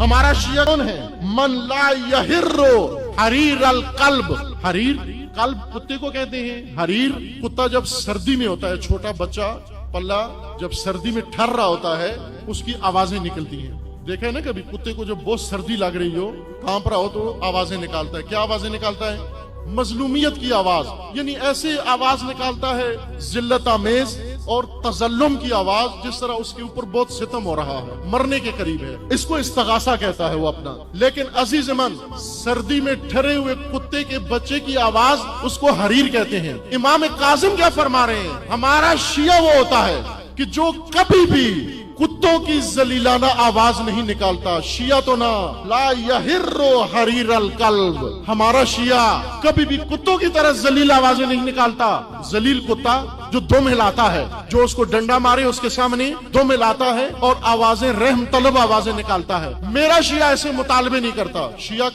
ہمارا شیعہ کون ہے؟ من لا یحر حریر القلب. حریر قلب کتے کو کہتے ہیں. حریر کتا جب سردی میں ہوتا ہے، چھوٹا بچہ پلہ جب سردی میں ٹھر رہا ہوتا ہے اس کی آوازیں نکلتی ہیں. دیکھا ہے نا کبھی کتے کو جب بہت سردی لگ رہی ہو، کانپ رہا ہو تو آوازیں نکالتا ہے. کیا آوازیں نکالتا ہے؟ مظلومیت کی آواز. یعنی ایسے آواز نکالتا ہے ذلت آمیز اور تظلم کی آواز، جس طرح اس کے اوپر بہت ستم ہو رہا ہے، مرنے کے قریب ہے. اس کو استغاثہ کہتا ہے وہ اپنا. لیکن عزیز من، سردی میں ٹھرے ہوئے کتے کے بچے کی آواز اس کو حریر کہتے ہیں. امام کاظم کیا فرما رہے ہیں؟ ہمارا شیعہ وہ ہوتا ہے کہ جو کبھی بھی کتوں کی ذلیلانہ آواز نہیں نکالتا. شیعہ تو نہ لا یحر حریر القلب. ہمارا شیعہ کبھی بھی کتوں کی طرح ذلیل آوازیں نہیں نکالتا. ذلیل کتا جو دم ہلاتا ہے، جو اس کو ڈنڈا مارے اس کے سامنے دم ہلاتا ہے اور آوازیں رحم طلب آوازیں نکالتا ہے. میرا شیعہ ایسے مطالبے نہیں کرتا. شیعہ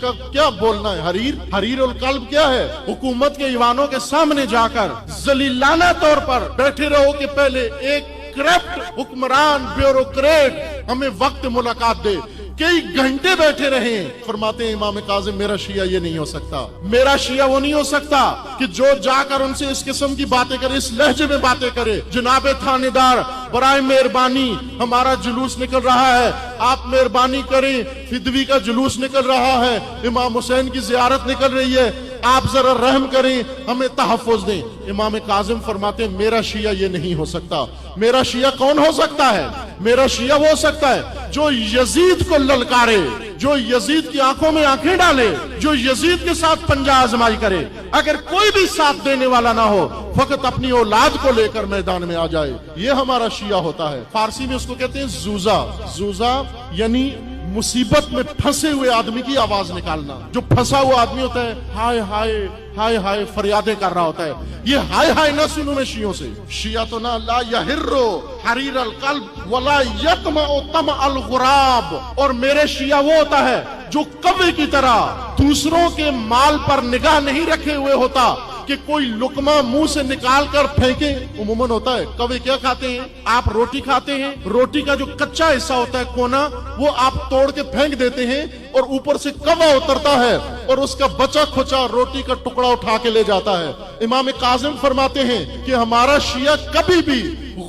کا کیا بولنا ہے؟ حریر القلب کیا ہے؟ حکومت کے ایوانوں کے سامنے جا کر ذلیلانہ طور پر بیٹھے رہو کہ پہلے ایک کرپٹ حکمران بیوروکریٹ ہمیں وقت ملاقات دے. کئی گھنٹے بیٹھے رہے. فرماتے ہیں امام کاظم میرا شیعہ یہ نہیں ہو سکتا. میرا شیعہ وہ نہیں ہو سکتا کہ جو جا کر ان سے اس قسم کی باتیں کرے، اس لہجے میں باتیں کرے. جناب تھانے دار، برائے مہربانی ہمارا جلوس نکل رہا ہے، آپ مہربانی کریں. فدوی کا جلوس نکل رہا ہے، امام حسین کی زیارت نکل رہی ہے، آپ ذرا رحم کریں، ہمیں تحفظ دیں. امام کاظم فرماتے ہیں میرا شیعہ یہ نہیں ہو سکتا. میرا شیعہ کون ہو سکتا ہے؟ میرا شیعہ وہ ہو سکتا ہے جو یزید کو للکارے، جو یزید کی آنکھوں میں آنکھیں ڈالے، جو یزید کے ساتھ پنجہ آزمائی کرے. اگر کوئی بھی ساتھ دینے والا نہ ہو، فقط اپنی اولاد کو لے کر میدان میں آ جائے. یہ ہمارا شیعہ ہوتا ہے. فارسی میں اس کو کہتے ہیں زوزہ. زوزہ یعنی مصیبت میں پھنسے ہوئے آدمی کی آواز نکالنا. جو پھنسا ہوا آدمی ہوتا ہے، ہائے ہائے ہائے ہائے فریادیں کر رہا ہوتا ہے. یہ ہائے ہائے نہ سنوں میں شیعوں سے. شیعہ تو نہ لا یحر حریر القلب ولا یطمع طمع الغراب. اور میرے شیعہ وہ ہوتا ہے جو کوے کی طرح دوسروں کے مال پر نگاہ نہیں رکھے ہوئے ہوتا کہ کوئی لقمہ منہ سے نکال کر پھینکے. عموماً ہوتا ہے کوے کیا کھاتے ہیں؟ آپ روٹی کھاتے ہیں، روٹی کا جو کچا حصہ ہوتا ہے کونا، وہ آپ توڑ کے پھینک دیتے ہیں اور اوپر سے کوا اترتا ہے اور اس کا بچا کھچا روٹی کا ٹکڑا اٹھا کے لے جاتا ہے. امام کاظم فرماتے ہیں کہ ہمارا شیعہ کبھی بھی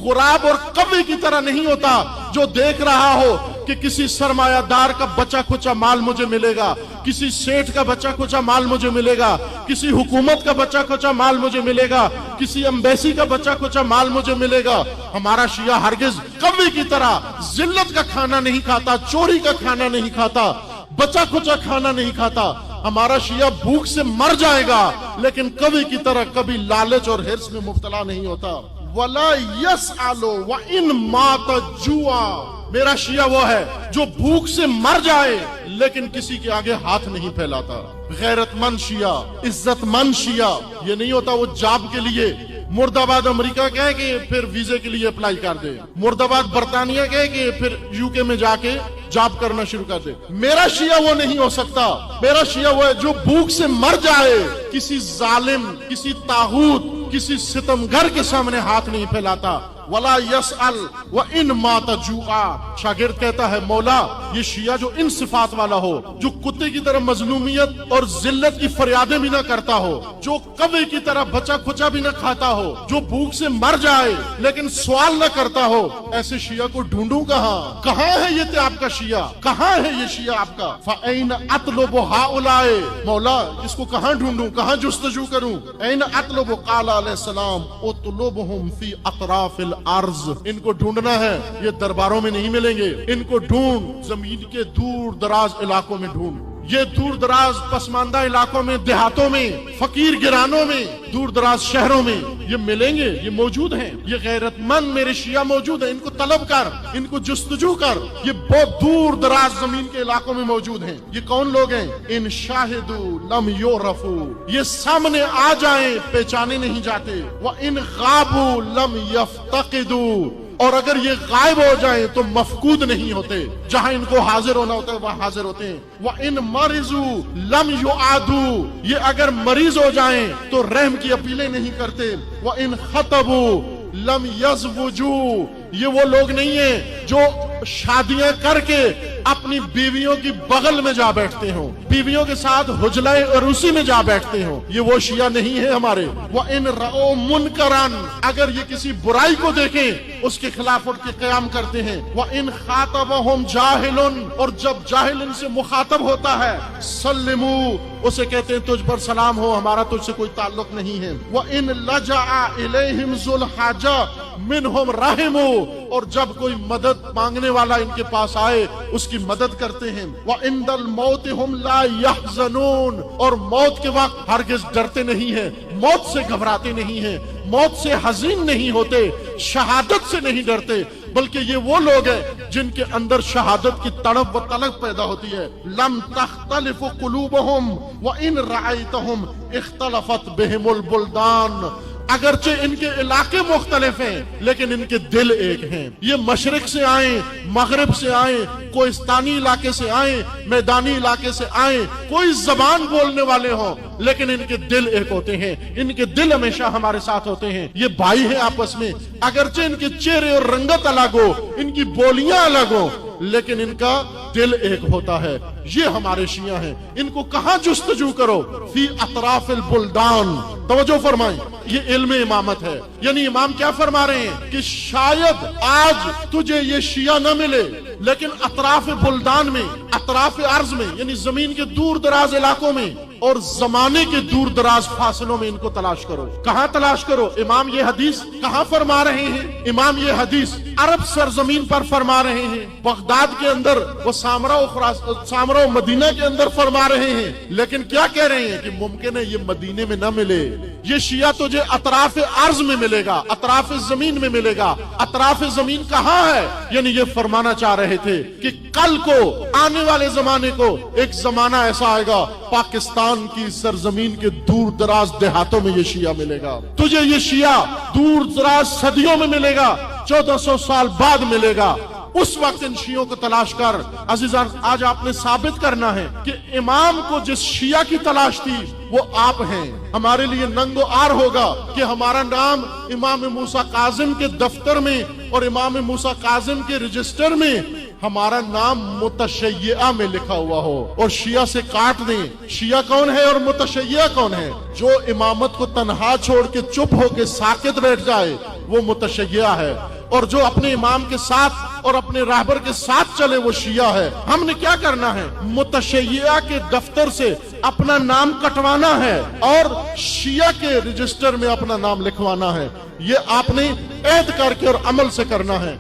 غراب اور کوے کی طرح نہیں ہوتا جو دیکھ رہا ہو کہ کسی سرمایہ دار کا بچا کھچا مال مجھے ملے گا، کسی سیٹھ کا بچا کھچا مال مجھے ملے گا، کسی حکومت کا بچا کھچا مال مجھے ملے گا، کسی امبیسی کا بچا کھچا مال مجھے ملے گا. ہمارا شیعہ ہرگز کوے کی طرح ذلت کا کھانا نہیں کھاتا، چوری کا کھانا نہیں کھاتا، بچا کھچا کھانا نہیں کھاتا. ہمارا شیعہ بھوک سے مر جائے گا لیکن کوے کی طرح کبھی لالچ اور ہرس میں مبتلا نہیں ہوتا. وَلَا يَسْأَلُ وَإِن مَاتَ جُوعًا. میرا شیعہ وہ ہے جو بھوک سے مر جائے لیکن کسی کے آگے ہاتھ نہیں پھیلاتا. غیرت مند شیعہ، عزت مند شیعہ یہ نہیں ہوتا وہ جاب کے لیے مرد آباد امریکہ کہے کہ پھر ویزے کے لیے اپلائی کر دے، مرد آباد برطانیہ کہے کہ پھر یو کے میں جا کے جاب کرنا شروع کر دے. میرا شیعہ وہ نہیں ہو سکتا. میرا شیعہ وہ ہے جو بھوک سے مر جائے، کسی ظالم، کسی طاغوت، کسی ستمگر کے سامنے ہاتھ نہیں پھیلاتا. ولا یسأل وان مات جوعا. شاگرد کہتا ہے مولا یہ شیعہ جو ان صفات والا ہو، جو کتے کی طرح مظلومیت اور ذلت کی فریادیں بھی نہ کرتا ہو، جو کوے کی طرح بچا کھچا بھی نہ کھاتا ہو، جو بھوک سے مر جائے لیکن سوال نہ کرتا ہو، ایسے شیعہ کو ڈھونڈوں کہاں؟ کہاں ہے یہ آپ کا شیعہ؟ کہاں ہے یہ شیعہ آپ کا؟ فَأَيْنَ أَطْلُبُ هَؤُلَاءِ. مولا اس کو کہاں ڈھونڈوں، کہاں جستجو کروں؟ أَيْنَ أَطْلُبُ قَالَ علیہ السلام اطلبهم فی اطراف الارض. ان کو ڈھونڈنا ہے، یہ درباروں میں نہیں ملیں گے. ان کو ڈھونڈ زمین کے دور دراز علاقوں میں ڈھونڈ. یہ دور دراز پسماندہ علاقوں میں، دیہاتوں میں، فقیر گرانوں میں، دور دراز شہروں میں یہ ملیں گے، یہ موجود ہیں. یہ غیرت مند میرے شیعہ موجود ہیں. ان کو طلب کر، ان کو جستجو کر. یہ بہت دور دراز زمین کے علاقوں میں موجود ہیں. یہ کون لوگ ہیں؟ ان شاہدوا لم یعرفوا. یہ سامنے آ جائیں پہچانے نہیں جاتے. وَإِنْ غَابُوا لَمْ يَفْتَقِدُوا. اور اگر یہ غائب ہو جائیں تو مفقود نہیں ہوتے. جہاں ان کو حاضر ہونا ہوتا ہے وہاں حاضر ہوتے ہیں. وَإِنْ مَرِضُوا لَمْ يُعَادُوا. یہ اگر مریض ہو جائیں تو رحم کی اپیلیں نہیں کرتے. وَإِنْ خَطَبُوا لَمْ يَزْوُجُوا. یہ وہ لوگ نہیں ہیں جو شادیاں کر کے اپنی بیویوں کی بغل میں جا بیٹھتے ہوں، بیویوں کے ساتھ حجلے اور اسی میں جا بیٹھتے ہوں، یہ وہ شیعہ نہیں ہے ہمارے۔ وَإِنْ رَأَوْا مُنْكَرًا، اگر یہ کسی برائی کو دیکھیں اس کے خلاف اٹھ کے قیام کرتے ہیں۔ وَإِنْ خَاطَبَهُمْ جَاهِلٌ، اور جب جاہل ان سے مخاطب ہوتا ہے، سلموا، اسے کہتے ہیں تجھ پر سلام ہو، ہمارا تجھ سے کوئی تعلق نہیں ہے۔ وَإِنْ لَجَأَ إِلَيْهِمْ ذُو الْحَاجَةِ منہم رحموا، اور جب کوئی مدد مانگنے والا ان کے پاس آئے اس کی مدد کرتے ہیں۔ وعند الموت ہم لا يحزنون، اور موت کے وقت ہرگز ڈرتے نہیں ہیں، موت سے گھبراتے نہیں ہیں، موت سے حزین نہیں ہوتے، شہادت سے نہیں ڈرتے، بلکہ یہ وہ لوگ ہیں جن کے اندر شہادت کی تڑپ و طلب پیدا ہوتی ہے۔ لم تختلف قلوبہم وان رأیتہم اختلفت بہم البلدان، اگرچہ ان کے علاقے مختلف ہیں لیکن ان کے دل ایک ہیں۔ یہ مشرق سے آئیں، مغرب سے آئیں، کوہستانی علاقے سے آئیں، میدانی علاقے سے آئیں، کوئی زبان بولنے والے ہوں، لیکن ان کے دل ایک ہوتے ہیں، ان کے دل ہمیشہ ہمارے ساتھ ہوتے ہیں۔ یہ بھائی ہیں آپس میں، اگرچہ ان کے چہرے اور رنگت الگ ہو، ان کی بولیاں الگ ہو، لیکن ان کا دل ایک ہوتا ہے۔ یہ ہمارے شیعہ ہیں، ان کو کہاں جستجو کرو؟ فی اطراف البلدان۔ توجہ فرمائیں، یہ علم امامت ہے، یعنی امام کیا فرما رہے ہیں کہ شاید آج تجھے یہ شیعہ نہ ملے، لیکن اطراف بلدان میں، اطراف ارض میں، یعنی زمین کے دور دراز علاقوں میں اور زمانے کے دور دراز فاصلوں میں ان کو تلاش کرو۔ کہاں تلاش کرو؟ امام یہ حدیث کہاں فرما رہے ہیں؟ امام یہ حدیث عرب سرزمین پر فرما رہے ہیں، بغداد کے اندر، وہ سامرا و مدینہ کے اندر فرما رہے ہیں، لیکن کیا کہہ رہے ہیں کہ ممکن ہے یہ مدینے میں نہ ملے، یہ شیعہ تجھے اطراف ارض میں ملے گا، اطراف زمین میں ملے گا۔ اطراف زمین کہاں ہے؟ یعنی یہ فرمانا چاہ رہے تھے کہ کل کو، آنے والے زمانے کو، ایک زمانہ ایسا آئے گا پاکستان کی سرزمین کے دور دراز دیہاتوں میں یہ شیعہ ملے گا، تجھے یہ شیعہ دور دراز صدیوں میں ملے گا، 1400 سال بعد ملے گا۔ اس وقت ان شیعوں کو تلاش کر۔ عزیزان، آج آپ نے ثابت کرنا ہے کہ امام کو جس شیعہ کی تلاش تھی وہ آپ ہیں۔ ہمارے لیے ننگ و عار ہوگا کہ ہمارا نام امام موسیٰ کاظم کے دفتر میں اور امام موسیٰ کاظم کے رجسٹر میں ہمارا نام متشیعہ میں لکھا ہوا ہو اور شیعہ سے کاٹ دیں۔ شیعہ کون ہے اور متشیعہ کون ہے؟ جو امامت کو تنہا چھوڑ کے چپ ہو کے ساکت بیٹھ جائے وہ متشیعہ ہے، اور جو اپنے امام کے ساتھ اور اپنے راہبر کے ساتھ چلے وہ شیعہ ہے۔ ہم نے کیا کرنا ہے؟ متشیعہ کے دفتر سے اپنا نام کٹوانا ہے اور شیعہ کے رجسٹر میں اپنا نام لکھوانا ہے۔ یہ آپ نے عہد کر کے اور عمل سے کرنا ہے۔